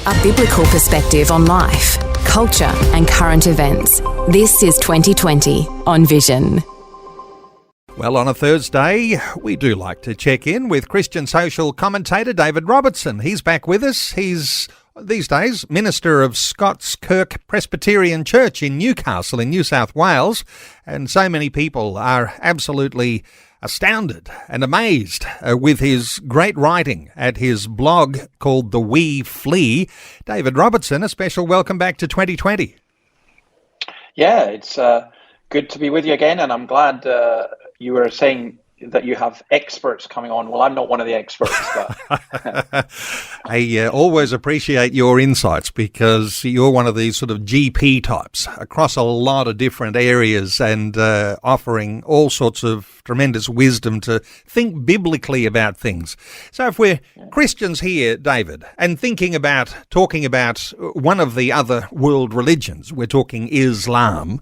A biblical perspective on life, culture and current events. This is 2020 on Vision. Well, on a Thursday, we do like to check in with Christian social commentator David Robertson. He's back with us. He's, these days, minister of Scots Kirk Presbyterian Church in Newcastle in New South Wales. And so many people are absolutely astounded and amazed with his great writing at his blog called The Flea. David Robertson, a special welcome back to 2020. Yeah, it's good to be with you again, and I'm glad you were saying that you have experts coming on. Well, I'm not one of the experts, but I always appreciate your insights because you're one of these sort of GP types across a lot of different areas and offering all sorts of tremendous wisdom to think biblically about things. So if we're Christians here, David, and talking about one of the other world religions, we're talking Islam,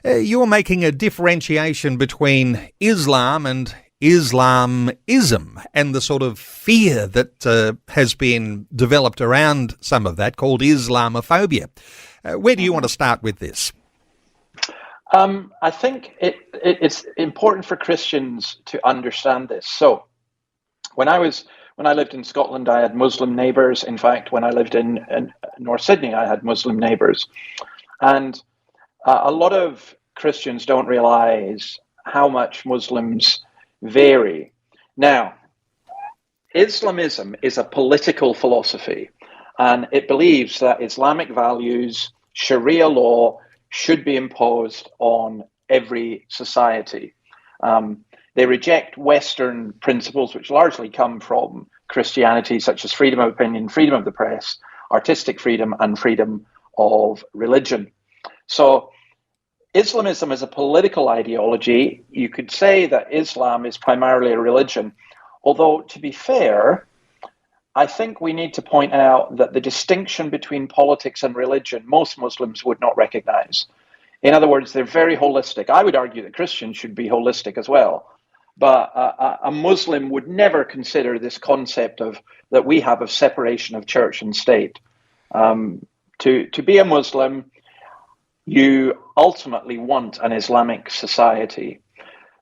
you're making a differentiation between Islam and Islamism and the sort of fear that has been developed around some of that called Islamophobia. Where do you want to start with this? I think it's important for Christians to understand this. So when I lived in Scotland, I had Muslim neighbours. In fact, when I lived in North Sydney, I had Muslim neighbours. And a lot of Christians don't realise how much Muslims vary. Now, Islamism is a political philosophy, and it believes that Islamic values, Sharia law, should be imposed on every society. They reject Western principles, which largely come from Christianity, such as freedom of opinion, freedom of the press, artistic freedom, and freedom of religion. So Islamism is a political ideology. You could say that Islam is primarily a religion, although, to be fair, I think we need to point out that the distinction between politics and religion, most Muslims would not recognize. In other words, they're very holistic. I would argue that Christians should be holistic as well. But a Muslim would never consider this concept that we have of separation of church and state. To be a Muslim, you ultimately want an Islamic society.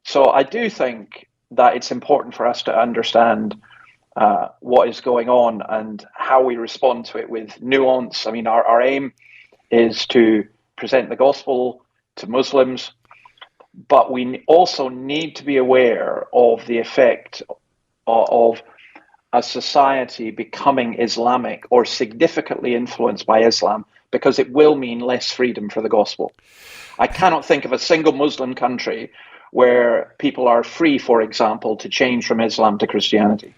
So I do think that it's important for us to understand what is going on and how we respond to it with nuance. I mean, our aim is to present the gospel to Muslims, but we also need to be aware of the effect of a society becoming Islamic or significantly influenced by Islam, because it will mean less freedom for the gospel. I cannot think of a single Muslim country where people are free, for example, to change from Islam to Christianity.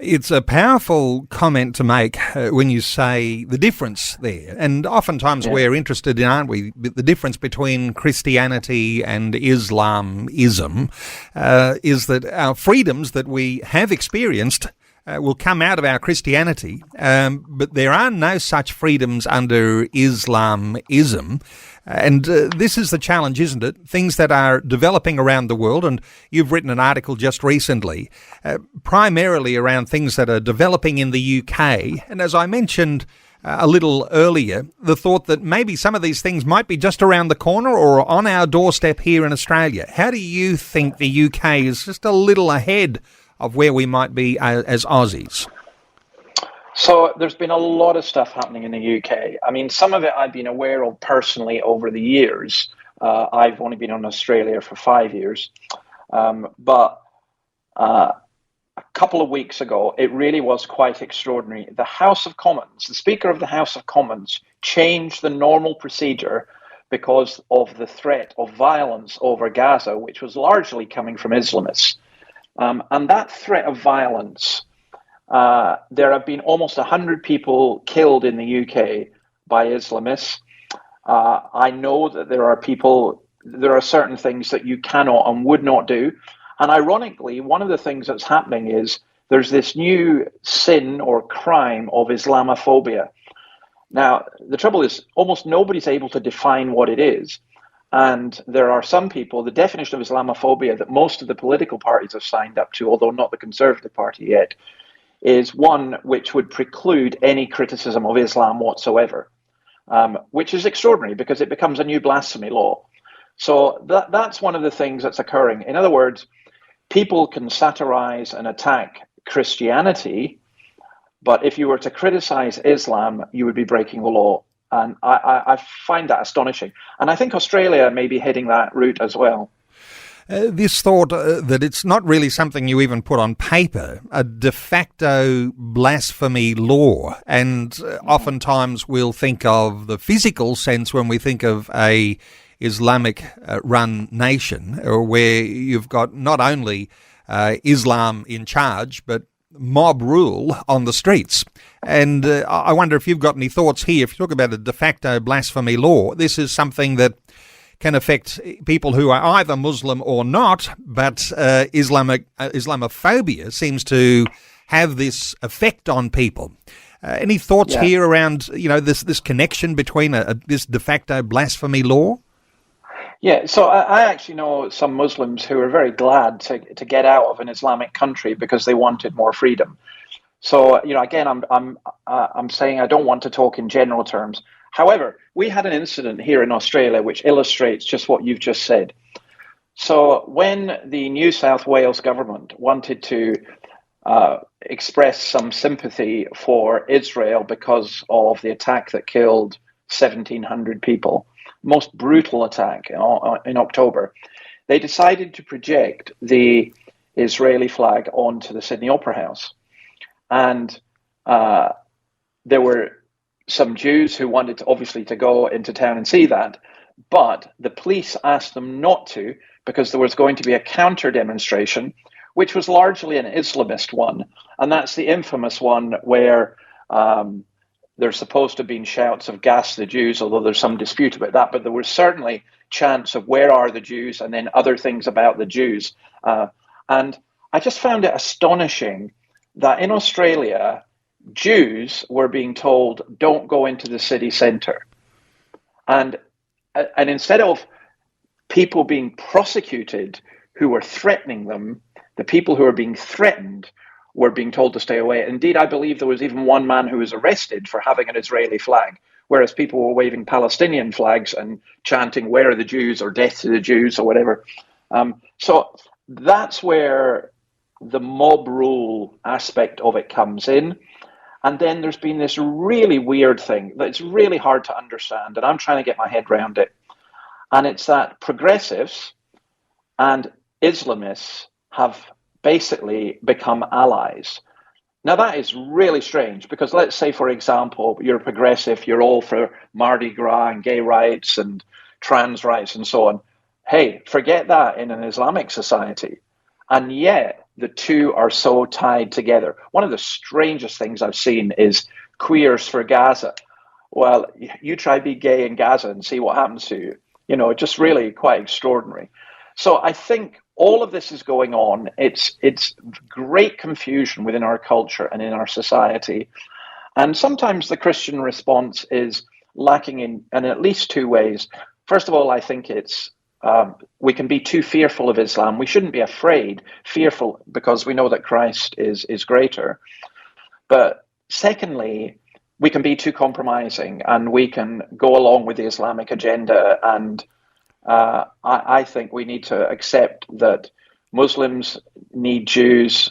It's a powerful comment to make when you say the difference there. And oftentimes we're interested in, aren't we, the difference between Christianity and Islamism is that our freedoms that we have experienced will come out of our Christianity, but there are no such freedoms under Islamism. And this is the challenge, isn't it? Things that are developing around the world, and you've written an article just recently, primarily around things that are developing in the UK. And as I mentioned a little earlier, the thought that maybe some of these things might be just around the corner or on our doorstep here in Australia. How do you think the UK is just a little ahead of where we might be as Aussies? So there's been a lot of stuff happening in the UK. I mean, some of it I've been aware of personally over the years. I've only been in Australia for 5 years. But a couple of weeks ago, it really was quite extraordinary. The House of Commons, the Speaker of the House of Commons, changed the normal procedure because of the threat of violence over Gaza, which was largely coming from Islamists. And that threat of violence, there have been almost 100 people killed in the UK by Islamists. I know that there are certain things that you cannot and would not do. And ironically, one of the things that's happening is there's this new sin or crime of Islamophobia. Now, the trouble is almost nobody's able to define what it is. And there are some people, the definition of Islamophobia that most of the political parties have signed up to, although not the Conservative Party yet, is one which would preclude any criticism of Islam whatsoever, which is extraordinary because it becomes a new blasphemy law. So that's one of the things that's occurring. In other words, people can satirize and attack Christianity, but if you were to criticize Islam, you would be breaking the law. And I find that astonishing. And I think Australia may be heading that route as well. This thought that it's not really something you even put on paper, a de facto blasphemy law. And oftentimes we'll think of the physical sense when we think of a Islamic run nation, where you've got not only Islam in charge, but mob rule on the streets. And I wonder if you've got any thoughts here. If you talk about a de facto blasphemy law, this is something that can affect people who are either Muslim or not, but Islamophobia seems to have this effect on people. Any thoughts here around, this connection between this de facto blasphemy law? Yeah, so I actually know some Muslims who are very glad to get out of an Islamic country because they wanted more freedom. So, again, I'm saying I don't want to talk in general terms. However, we had an incident here in Australia which illustrates just what you've just said. So when the New South Wales government wanted to express some sympathy for Israel because of the attack that killed 1,700 people, most brutal attack in October, they decided to project the Israeli flag onto the Sydney Opera House. And there were some Jews who wanted obviously to go into town and see that, but the police asked them not to because there was going to be a counter demonstration, which was largely an Islamist one. And that's the infamous one where there's supposed to have been shouts of "gas the Jews," although there's some dispute about that, but there was certainly chants of "where are the Jews?" and then other things about the Jews. And I just found it astonishing that in Australia, Jews were being told, don't go into the city centre. And instead of people being prosecuted who were threatening them, the people who were being threatened were being told to stay away. Indeed, I believe there was even one man who was arrested for having an Israeli flag, whereas people were waving Palestinian flags and chanting, "Where are the Jews?" or "Death to the Jews," or whatever. So that's where the mob rule aspect of it comes in. And then there's been this really weird thing that's really hard to understand, and I'm trying to get my head around it. And it's that progressives and Islamists have basically become allies. Now, that is really strange because let's say, for example, you're a progressive, you're all for Mardi Gras and gay rights and trans rights and so on. Hey, forget that in an Islamic society. And yet, the two are so tied together. One of the strangest things I've seen is Queers for Gaza. Well, you try be gay in Gaza and see what happens to you. Just really quite extraordinary. So I think all of this is going on. It's great confusion within our culture and in our society. And sometimes the Christian response is lacking in at least two ways. First of all, I think it's we can be too fearful of Islam. We shouldn't be fearful because we know that Christ is greater. But secondly, we can be too compromising and we can go along with the Islamic agenda. And I think we need to accept that Muslims need Jesus.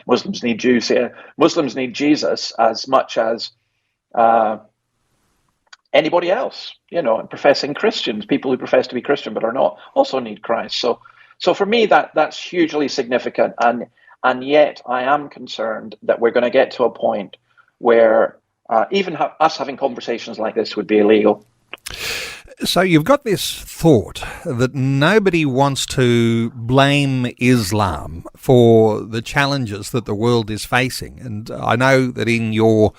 Muslims need Jews, yeah. Muslims need Jesus as much as anybody else, and professing Christians, people who profess to be Christian but are not, also need Christ. So for me, that's hugely significant. And yet I am concerned that we're going to get to a point where even us having conversations like this would be illegal. So you've got this thought that nobody wants to blame Islam for the challenges that the world is facing. And I know that in your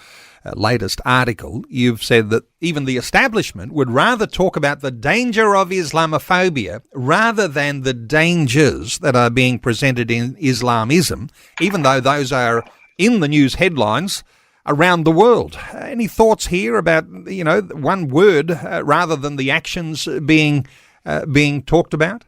latest article, you've said that even the establishment would rather talk about the danger of Islamophobia rather than the dangers that are being presented in Islamism, even though those are in the news headlines around the world. Any thoughts here about, one word rather than the actions being talked about?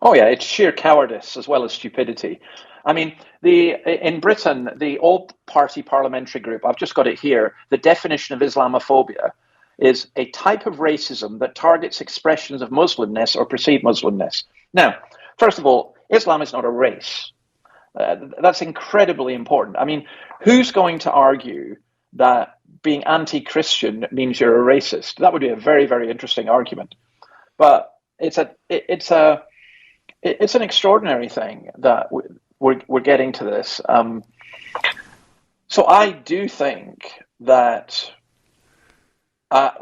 Oh, yeah, it's sheer cowardice as well as stupidity. I mean, in Britain, the all-party parliamentary group, I've just got it here, the definition of Islamophobia is a type of racism that targets expressions of Muslimness or perceived Muslimness. Now, first of all, Islam is not a race. That's incredibly important. I mean, who's going to argue that being anti-Christian means you're a racist? That would be a very, very interesting argument. But it's an extraordinary thing that we're getting to this. So I do think that, how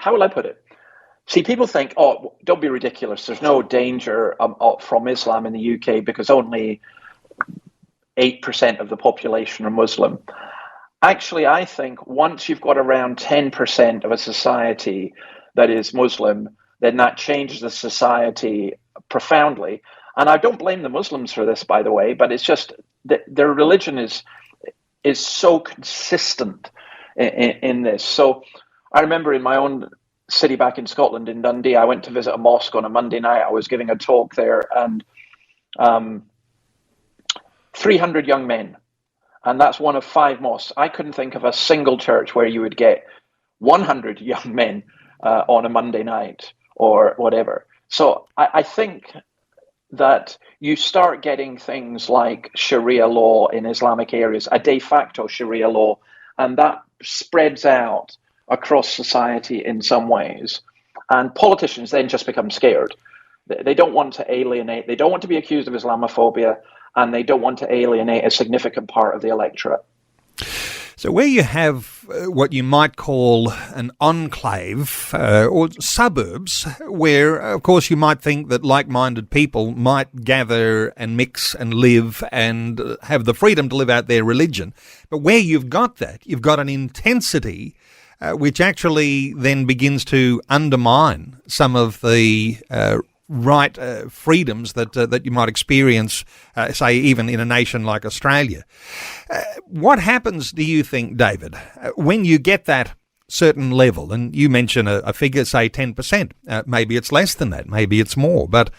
will I put it? See, people think, oh, don't be ridiculous. There's no danger from Islam in the UK because only 8% of the population are Muslim. Actually, I think once you've got around 10% of a society that is Muslim, then that changes the society profoundly. And I don't blame the Muslims for this, by the way, but it's just that their religion is so consistent in this. So I remember in my own city back in Scotland, in Dundee, I went to visit a mosque on a Monday night. I was giving a talk there, and 300 young men. And that's one of 5 mosques. I couldn't think of a single church where you would get 100 young men on a Monday night or whatever. So I think that you start getting things like Sharia law in Islamic areas, a de facto Sharia law, and that spreads out across society in some ways. And politicians then just become scared. They don't want to alienate, they don't want to be accused of Islamophobia, and they don't want to alienate a significant part of the electorate. So where you have what you might call an enclave or suburbs where, of course, you might think that like-minded people might gather and mix and live and have the freedom to live out their religion. But where you've got that, you've got an intensity which actually then begins to undermine some of the freedoms that you might experience, say, even in a nation like Australia. What happens, do you think, David, when you get that certain level? And you mention a figure, say 10%. Maybe it's less than that. Maybe it's more. But,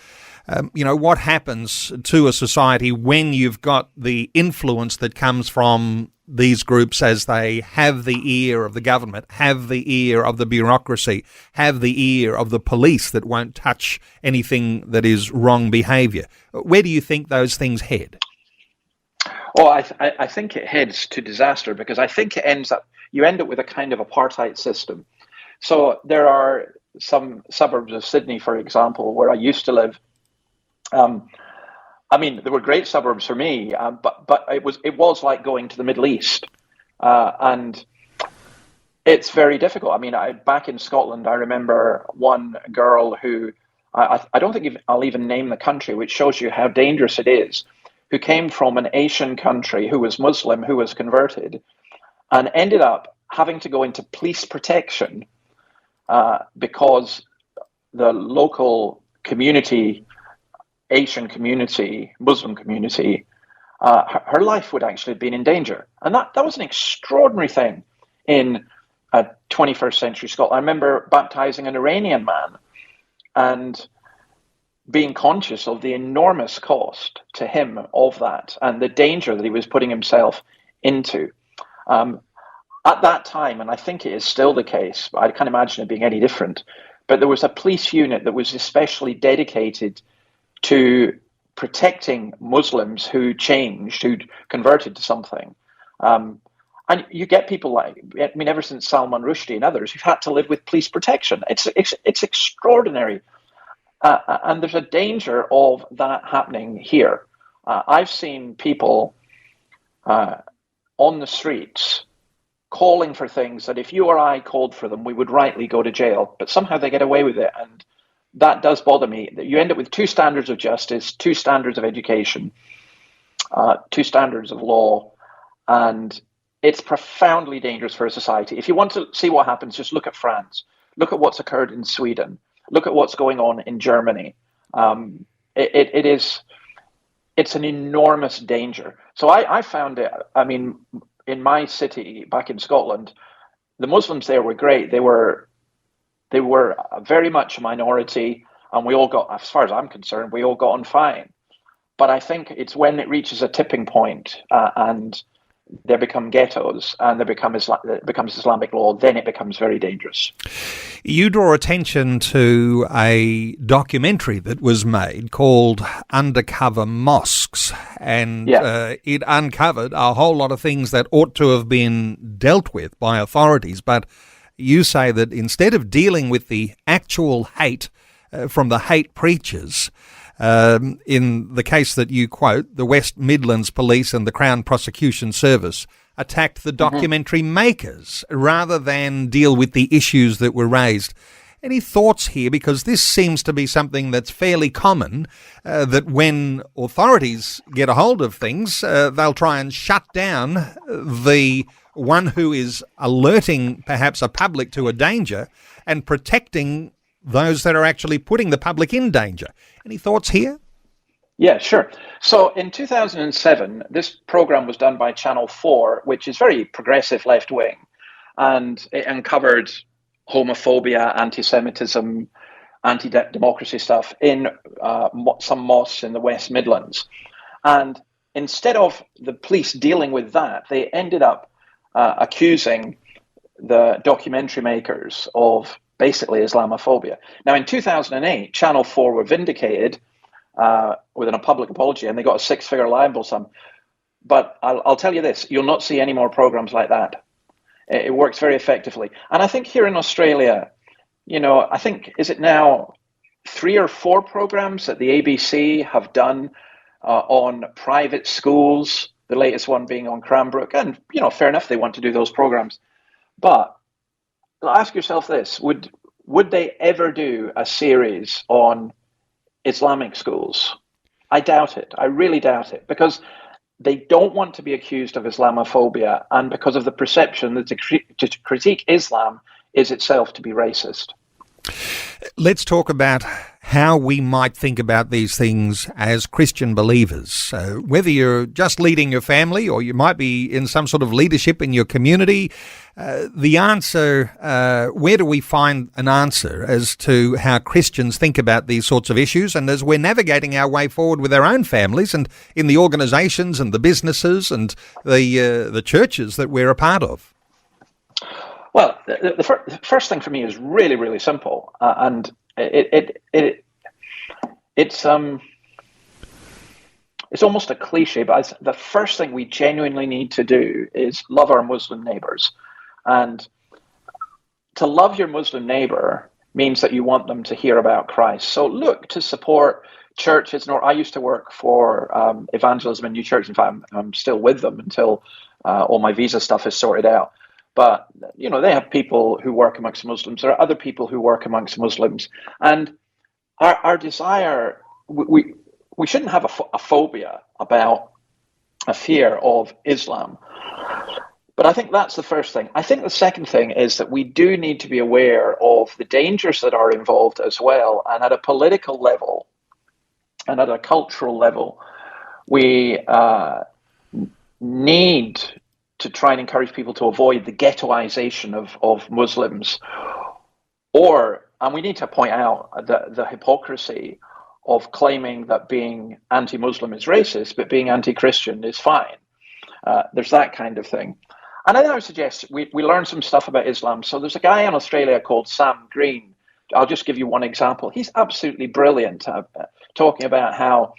what happens to a society when you've got the influence that comes from these groups as they have the ear of the government, have the ear of the bureaucracy, have the ear of the police that won't touch anything that is wrong behaviour? Where do you think those things head? Oh, I think it heads to disaster, because I think you end up with a kind of apartheid system. So there are some suburbs of Sydney, for example, where I used to live. There were great suburbs for me, but it was like going to the Middle East, and it's very difficult. Back in Scotland, I remember one girl who I don't think I'll even name the country, which shows you how dangerous it is, who came from an Asian country, who was Muslim, who was converted, and ended up having to go into police protection because the local community, Asian community, Muslim community, her life would actually have been in danger. And that was an extraordinary thing in 21st century Scotland. I remember baptizing an Iranian man and being conscious of the enormous cost to him of that and the danger that he was putting himself into. At that time, and I think it is still the case, but I can't imagine it being any different, but there was a police unit that was especially dedicated to protecting Muslims who changed, who'd converted to something. And you get people like, ever since Salman Rushdie and others, who've had to live with police protection. It's extraordinary. And there's a danger of that happening here. I've seen people on the streets calling for things that if you or I called for them, we would rightly go to jail, but somehow they get away with it. And that does bother me. You end up with 2 standards of justice, 2 standards of education, 2 standards of law, and it's profoundly dangerous for a society. If you want to see what happens, just look at France. Look at what's occurred in Sweden. Look at what's going on in Germany. It's an enormous danger. So I found it, in my city back in Scotland, the Muslims there were great. They were very much a minority, and we all got, as far as I'm concerned, we all got on fine. But I think it's when it reaches a tipping point and there become ghettos and it becomes Islamic law, then it becomes very dangerous. You draw attention to a documentary that was made called Undercover Mosques, and it uncovered a whole lot of things that ought to have been dealt with by authorities. But you say that instead of dealing with the actual hate from the hate preachers, in the case that you quote, the West Midlands Police and the Crown Prosecution Service attacked the documentary makers rather than deal with the issues that were raised. Any thoughts here? Because this seems to be something that's fairly common, that when authorities get a hold of things, they'll try and shut down the one who is alerting perhaps a public to a danger and protecting those that are actually putting the public in danger. Any thoughts here? Yeah, sure. So in 2007, this program was done by Channel 4, which is very progressive left-wing, and it uncovered homophobia, anti-Semitism, anti-democracy stuff in some mosques in the West Midlands. And instead of the police dealing with that, they ended up accusing the documentary makers of basically Islamophobia. Now, in 2008, Channel 4 were vindicated with a public apology, and they got a six-figure libel sum. But I'll tell you this, you'll not see any more programs like that. It works very effectively. And I think here in Australia, I think, is it now 3 or 4 programs that the ABC have done on private schools, the latest one being on Cranbrook. And, fair enough, they want to do those programs. But ask yourself this, would they ever do a series on Islamic schools? I doubt it. I really doubt it, because they don't want to be accused of Islamophobia, and because of the perception that to critique Islam is itself to be racist. Let's talk about how we might think about these things as Christian believers. Whether you're just leading your family or you might be in some sort of leadership in your community, the answer, where do we find an answer as to how Christians think about these sorts of issues, and as we're navigating our way forward with our own families and in the organisations and the businesses and the churches that we're a part of? Well, the first thing for me is really, really simple, and it's almost a cliche, but the first thing we genuinely need to do is love our Muslim neighbours. And to love your Muslim neighbour means that you want them to hear about Christ. So look to support churches. I used to work for Evangelism and New Church. In fact, I'm still with them until all my visa stuff is sorted out. But, they have people who work amongst Muslims. There are other people who work amongst Muslims. And our desire, we shouldn't have a phobia about a fear of Islam. But I think that's the first thing. I think the second thing is that we do need to be aware of the dangers that are involved as well. And at a political level and at a cultural level, we need to try and encourage people to avoid the ghettoization of Muslims. And we need to point out the hypocrisy of claiming that being anti-Muslim is racist, but being anti-Christian is fine. There's that kind of thing. And then I would suggest we learn some stuff about Islam. So there's a guy in Australia called Sam Green. I'll just give you one example. He's absolutely brilliant, talking about how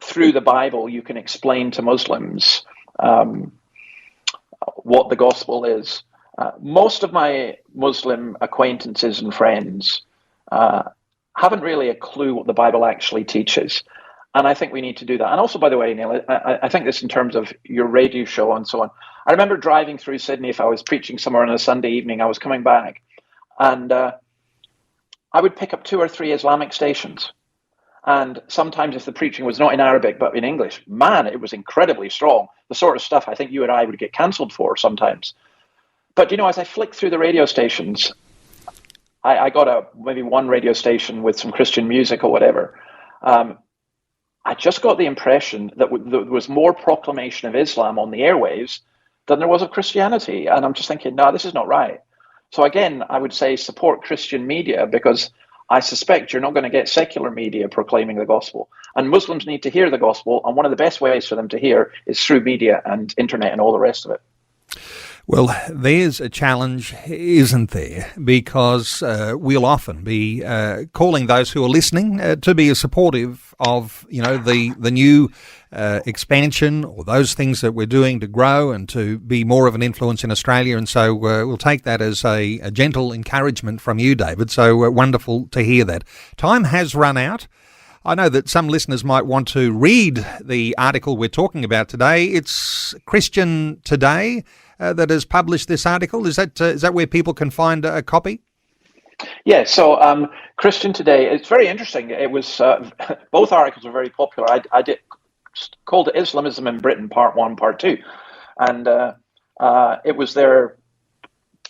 through the Bible you can explain to Muslims what the gospel is. Most of my Muslim acquaintances and friends haven't really a clue what the Bible actually teaches. And I think we need to do that. And also, by the way, Neil, I think this in terms of your radio show and so on. I remember driving through Sydney, if I was preaching somewhere on a Sunday evening, I was coming back, and I would pick up 2 or 3 Islamic stations. And sometimes if the preaching was not in Arabic, but in English, man, it was incredibly strong. The sort of stuff I think you and I would get cancelled for sometimes. But, as I flicked through the radio stations, I got maybe one radio station with some Christian music or whatever. I just got the impression that there was more proclamation of Islam on the airwaves than there was of Christianity. And I'm just thinking, no, this is not right. So again, I would say support Christian media, because I suspect you're not going to get secular media proclaiming the gospel. And Muslims need to hear the gospel, and one of the best ways for them to hear is through media and internet and all the rest of it. Well, there's a challenge, isn't there? Because we'll often be calling those who are listening to be supportive of, the new expansion or those things that we're doing to grow and to be more of an influence in Australia. And so we'll take that as a gentle encouragement from you, David. So wonderful to hear that. Time has run out. I know that some listeners might want to read the article we're talking about today. It's Christian Today that has published this article. Is that where people can find a copy? Yeah, so Christian Today, it's very interesting. It was, both articles are very popular. I called it Islamism in Britain, Part 1, Part 2. And it was their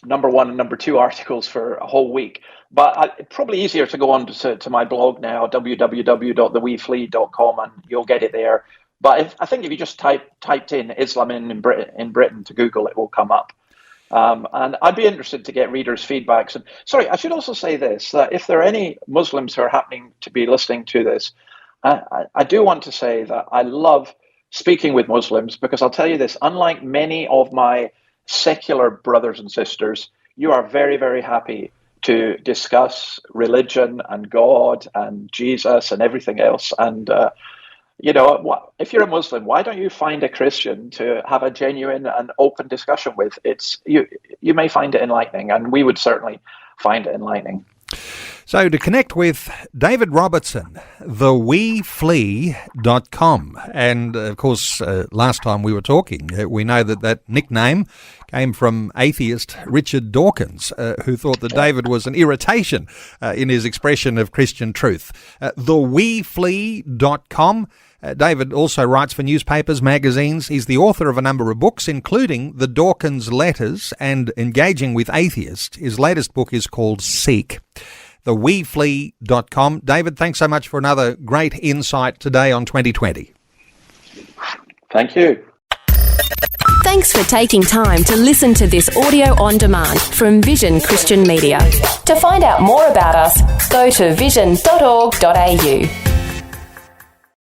number 1 and number 2 articles for a whole week. But probably easier to go on to my blog now, www.theweeflea.com, and you'll get it there. But I think if you just typed in Islam in Britain to Google, it will come up. And I'd be interested to get readers' feedbacks. And sorry, I should also say this, that if there are any Muslims who are happening to be listening to this, I do want to say that I love speaking with Muslims, because I'll tell you this, unlike many of my secular brothers and sisters, you are very, very happy to discuss religion and God and Jesus and everything else. And if you're a Muslim, why don't you find a Christian to have a genuine and open discussion with? You may find it enlightening, and we would certainly find it enlightening. So to connect with David Robertson, theweeflea.com. And of course, last time we were talking, we know that nickname came from atheist Richard Dawkins, who thought that David was an irritation in his expression of Christian truth. Theweeflea.com. David also writes for newspapers, magazines. He's the author of a number of books, including the Dawkins Letters and Engaging with Atheists. His latest book is called Seek. Theweeflea.com. David, thanks so much for another great insight today on 2020. Thank you. Thanks for taking time to listen to this audio on demand from Vision Christian Media. To find out more about us, go to vision.org.au.